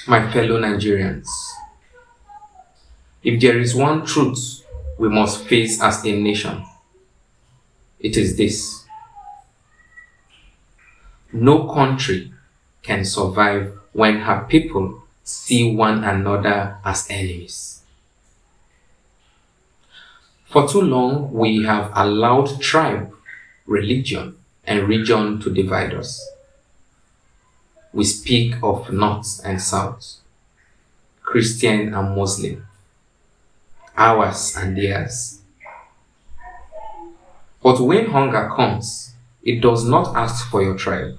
My fellow Nigerians, if there is one truth we must face as a nation, it is this: no country can survive when her people see one another as enemies. For too long, we have allowed tribe, religion, and region to divide us. We speak of North and South, Christian and Muslim, ours and theirs. But when hunger comes, it does not ask for your tribe.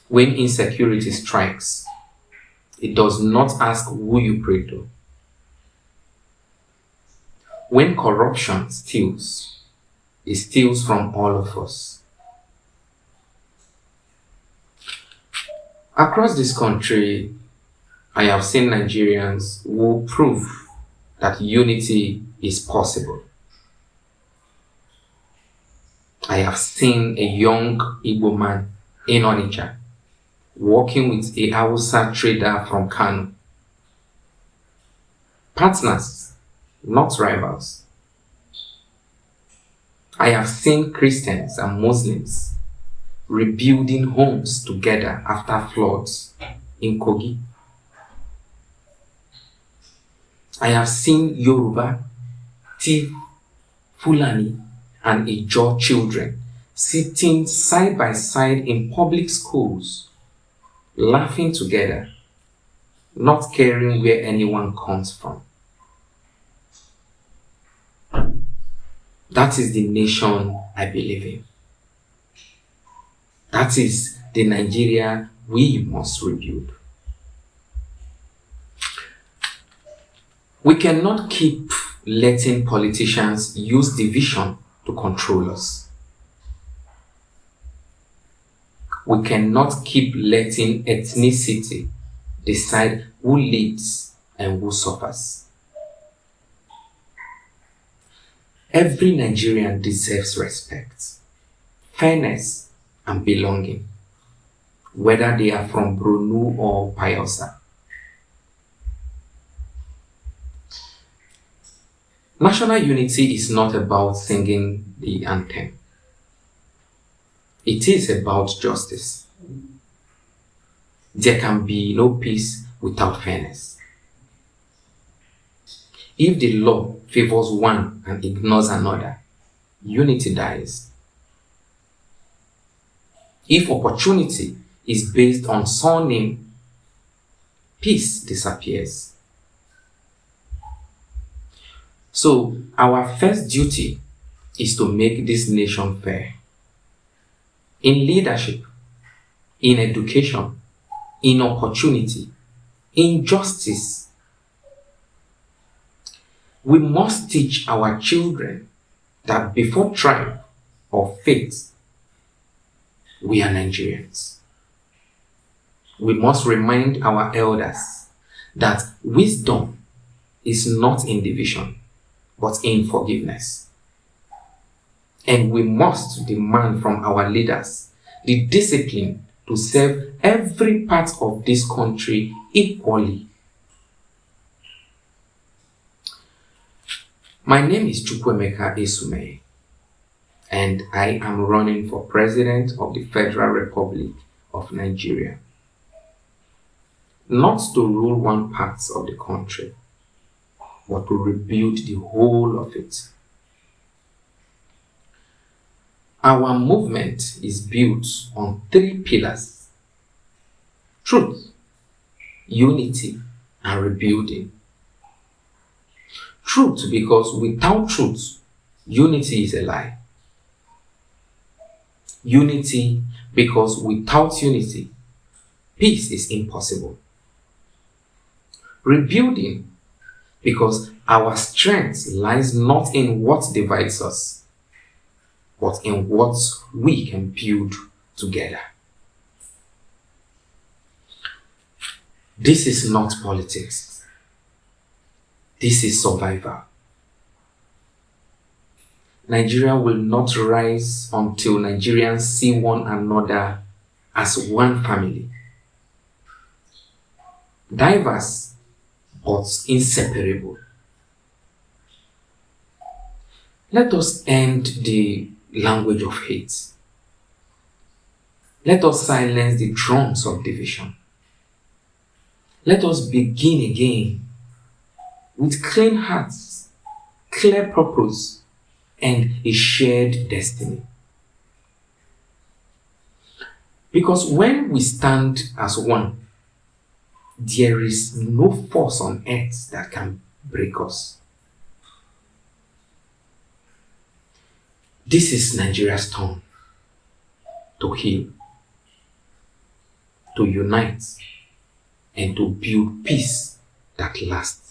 When insecurity strikes, it does not ask who you pray to. When corruption steals, it steals from all of us. Across this country, I have seen Nigerians who prove that unity is possible. I have seen a young Igbo man in Onitsha working with a Hausa trader from Kano. Partners, not rivals. I have seen Christians and Muslims rebuilding homes together after floods in Kogi. I have seen Yoruba, Tiv, Fulani, and Ijaw children sitting side by side in public schools, laughing together, not caring where anyone comes from. That is the nation I believe in. That is the Nigeria we must rebuild. We cannot keep letting politicians use division to control us. We cannot keep letting ethnicity decide who leads and who suffers. Every Nigerian deserves respect, fairness, and belonging, whether they are from Brunu or Payosa. National unity is not about singing the anthem. It is about justice. There can be no peace without fairness. If the law favors one and ignores another, unity dies. If opportunity is based on surname, peace disappears. So, our first duty is to make this nation fair. In leadership, in education, in opportunity, in justice. We must teach our children that before tribe or faith, we are Nigerians. We must remind our elders that wisdom is not in division, but in forgiveness. And we must demand from our leaders the discipline to serve every part of this country equally. My name is Chukwemeka Esume, and I am running for President of the Federal Republic of Nigeria. Not to rule one part of the country, but to rebuild the whole of it. Our movement is built on 3 pillars: truth, unity, and rebuilding. Truth, because without truth, unity is a lie. Unity, because without unity, peace is impossible. Rebuilding, because our strength lies not in what divides us, but in what we can build together. This is not politics. This is survival. Nigeria will not rise until Nigerians see one another as one family, diverse but inseparable. Let us end the language of hate. Let us silence the drums of division. Let us begin again with clean hearts, clear purpose, and a shared destiny. Because when we stand as one, there is no force on earth that can break us. This is Nigeria's turn to heal, to unite, and to build peace that lasts.